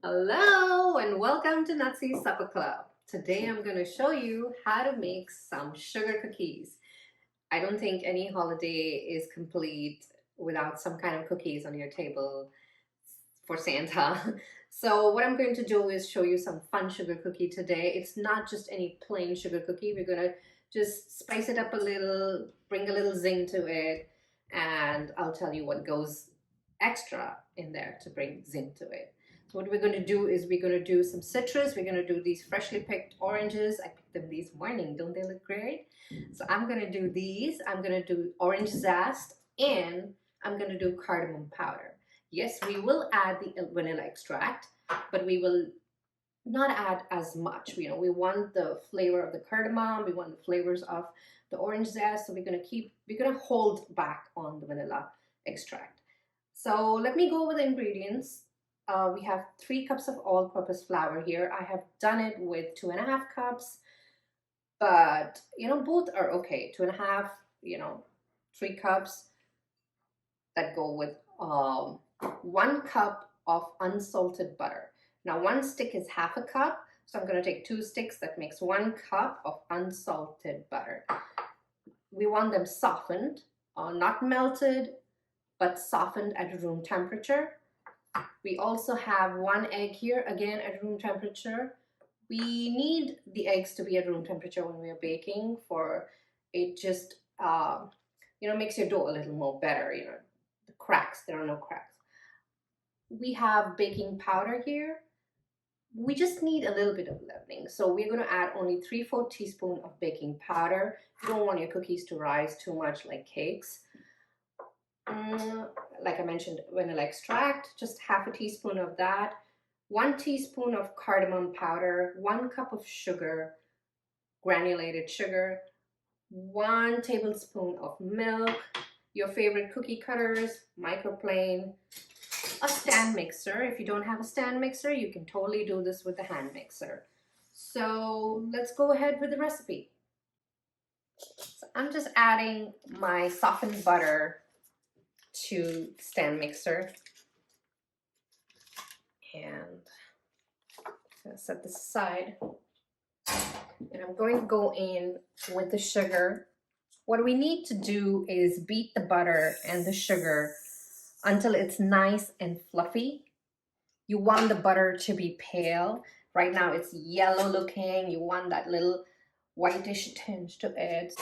Hello and welcome to Nutsy's Supper Club. Today I'm going to show you how to make some sugar cookies. I don't think any holiday is complete without some kind of cookies on your table for Santa. So what I'm going to do is show you some fun sugar cookie today. It's not just any plain sugar cookie. We're going to just spice it up a little, bring a little zing to it, and I'll tell you what goes extra in there to bring zing to it. So what we're going to do is we're going to do some citrus. We're going to do these freshly picked oranges. I picked them this morning. Don't they look great? So I'm going to do these. I'm going to do orange zest, and I'm going to do cardamom powder. Yes, we will add the vanilla extract, but we will not add as much. We want the flavor of the cardamom, we want the flavors of the orange zest, so we're gonna hold back on the vanilla extract. So let me go over the ingredients. We have 3 cups of all-purpose flour here. I have done it with 2.5 cups, but both are okay. 2.5, 3 cups that go with 1 cup of unsalted butter. Now 1 stick is half a cup, so I'm going to take 2 sticks. That makes 1 cup of unsalted butter. We want them softened, not melted, but softened at room temperature. We also have 1 egg here, again at room temperature. We need the eggs to be at room temperature when we are baking, for it just makes your dough a little more better. The cracks, there are no cracks. We have baking powder here. We just need a little bit of leavening, so we're going to add only 3/4 teaspoon of baking powder. You don't want your cookies to rise too much like cakes. Like I mentioned, vanilla extract, just half a teaspoon of that. 1 teaspoon of cardamom powder, 1 cup of sugar, granulated sugar, 1 tablespoon of milk, your favorite cookie cutters, microplane, a stand mixer. If you don't have a stand mixer, you can totally do this with a hand mixer. So let's go ahead with the recipe. So I'm just adding my softened butter to stand mixer, and I'm going to set this aside, and I'm going to go in with the sugar. What we need to do is beat the butter and the sugar until it's nice and fluffy. You want the butter to be pale. Right now it's yellow looking. You want that little whitish tinge to it.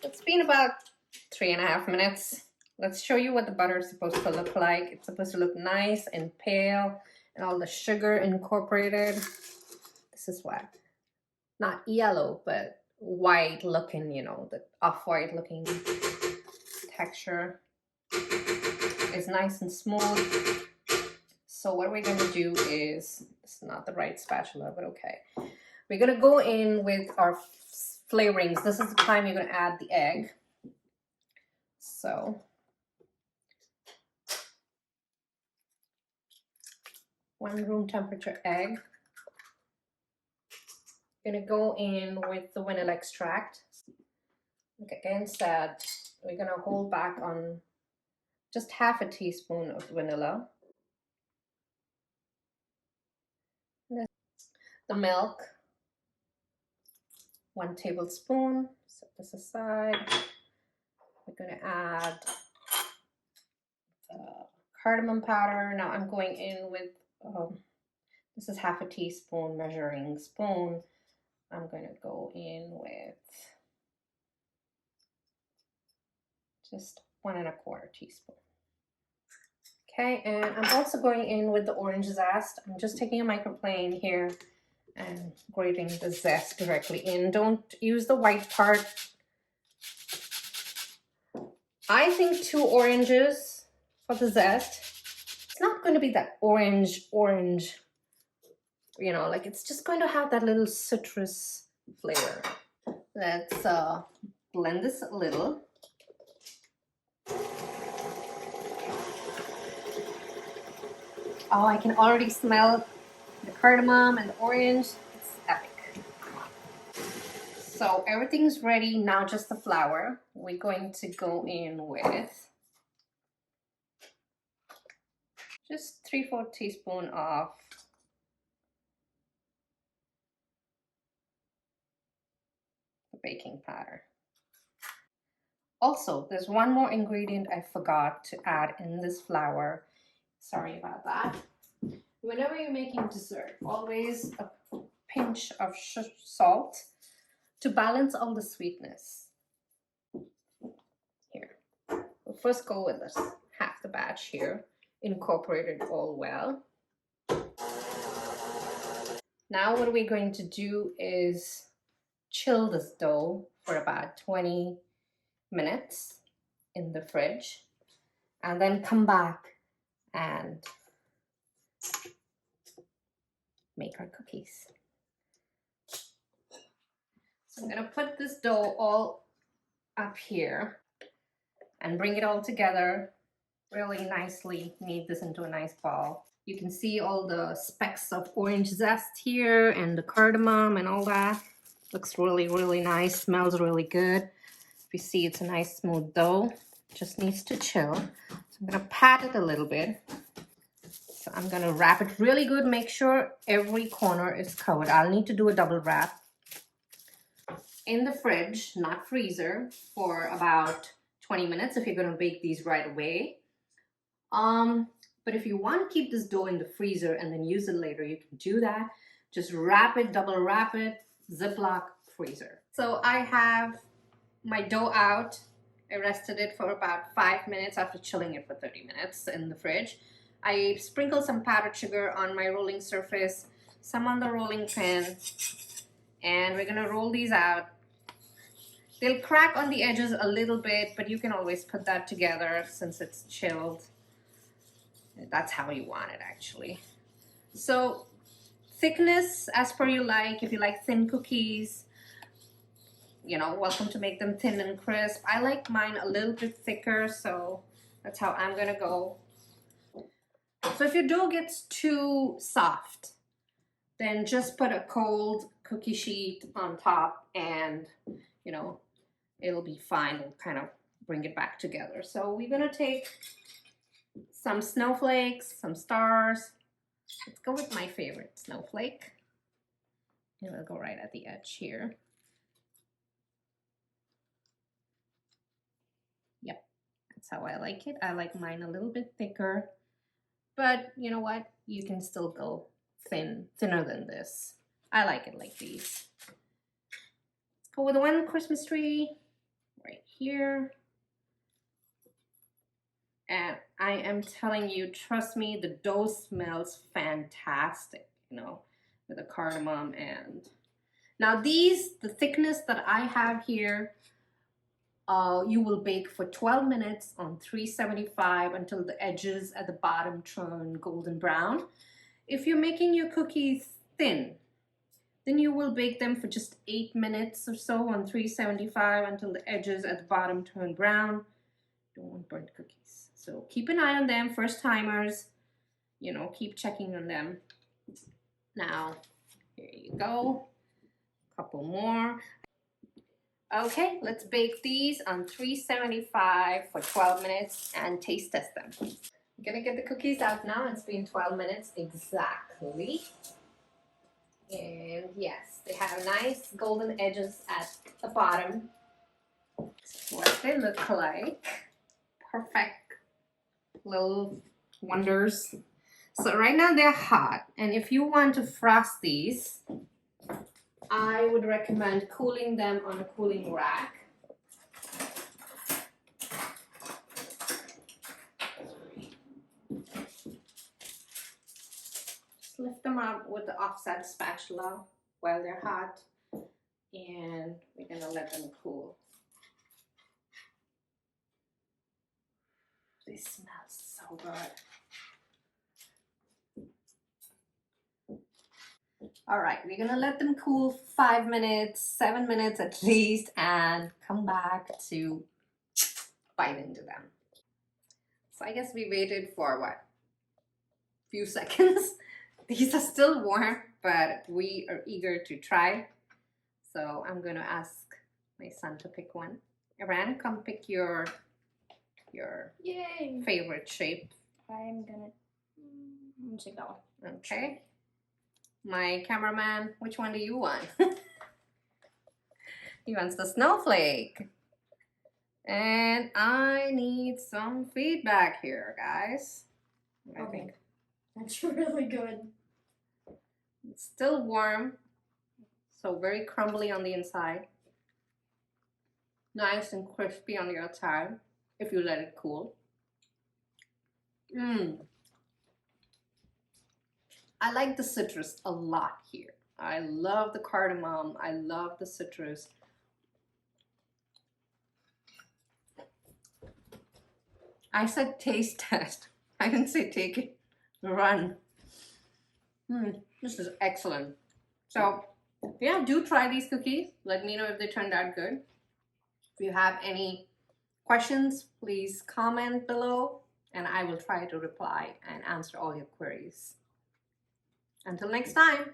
It's been about 3.5 minutes. Let's show you what the butter is supposed to look like. It's supposed to look nice and pale and all the sugar incorporated. This is what, not yellow, but white looking, the off-white looking texture. It's nice and smooth. So what we're going to do is, it's not the right spatula, but okay. We're going to go in with our flavorings. This is the time you're going to add the egg. So 1 room temperature egg. We're going to go in with the vanilla extract. Like again said, we're going to hold back on just half a teaspoon of vanilla. The milk, 1 tablespoon. Set this aside. We're going to add the cardamom powder. Now I'm going in with, this is half a teaspoon measuring spoon. I'm going to go in with just 1 1/4 teaspoon. Okay, and I'm also going in with the orange zest. I'm just taking a microplane here and grating the zest directly in. Don't use the white part. I think 2 oranges for the zest. It's not going to be that orange, like it's just going to have that little citrus flavor. Let's blend this a little. Oh, I can already smell the cardamom and the orange. It's epic. So everything's ready. Now just the flour. We're going to go in with just 3/4 teaspoon of the baking powder. Also, there's one more ingredient I forgot to add in this flour. Sorry about that. Whenever you're making dessert, always a pinch of salt to balance all the sweetness. Here, we'll first go with this half the batch here, incorporate it all well. Now what we're going to do is chill this dough for about 20 minutes in the fridge and then come back and make our cookies. So I'm gonna put this dough all up here and bring it all together really nicely. Knead this into a nice ball. You can see all the specks of orange zest here and the cardamom and all that. Looks really, really nice, smells really good. If you see, it's a nice smooth dough. Just needs to chill. So I'm gonna pat it a little bit. So I'm gonna wrap it really good. Make sure every corner is covered. I'll need to do a double wrap. In the fridge, not freezer, for about 20 minutes if you're gonna bake these right away. But if you want to keep this dough in the freezer and then use it later, you can do that. Just wrap it, double wrap it, Ziploc, freezer. So I have my dough out. I rested it for about 5 minutes after chilling it for 30 minutes in the fridge. I sprinkled some powdered sugar on my rolling surface, some on the rolling pin, and we're gonna roll these out. They'll crack on the edges a little bit, but you can always put that together since it's chilled. That's how you want it, actually. So thickness as per you like. If you like thin cookies, you know, welcome to make them thin and crisp. I like mine a little bit thicker, so that's how I'm gonna go. So if your dough gets too soft, then just put a cold cookie sheet on top and, you know, it'll be fine. It'll kind of bring it back together. So we're gonna take some snowflakes, some stars. Let's go with my favorite snowflake. And we'll go right at the edge here. Yep, that's how I like it. I like mine a little bit thicker, but you know what? You can still go thinner than this. I like it like these. Let's go with one Christmas tree right here. And I am telling you, trust me, the dough smells fantastic, you know, with the cardamom. And now these, the thickness that I have here, you will bake for 12 minutes on 375 until the edges at the bottom turn golden brown. If you're making your cookies thin, then you will bake them for just 8 minutes or so on 375 until the edges at the bottom turn brown. Don't want burnt cookies. So keep an eye on them, first timers, you know, keep checking on them. Now, here you go, a couple more. Okay, let's bake these on 375 for 12 minutes and taste test them. I'm gonna get the cookies out now. It's been 12 minutes exactly. And yes, they have nice golden edges at the bottom. That's what they look like. Perfect little wonders. So right now they're hot, and if you want to frost these, I would recommend cooling them on a cooling rack. Just lift them out with the offset spatula while they're hot, and we're gonna let them cool. They smell so good. All right, we're gonna let them cool for 5 minutes, 7 minutes at least, and come back to bite into them. So I guess we waited for what? Few seconds. These are still warm, but we are eager to try. So I'm gonna ask my son to pick one. Iran, come pick your Yay! favorite shape. I'm gonna I'm gonna take that one. Okay. My cameraman, which one do you want? He wants the snowflake. And I need some feedback here, guys. I think That's really good. it's still warm, so very crumbly on the inside. Nice and crispy on the outside if you let it cool. I like the citrus a lot here. I love the cardamom. I love the citrus. I said taste test. I didn't say take it. Run. This is excellent. So yeah, do try these cookies. Let me know if they turned out good. If you have any questions, please comment below and I will try to reply and answer all your queries. Until next time.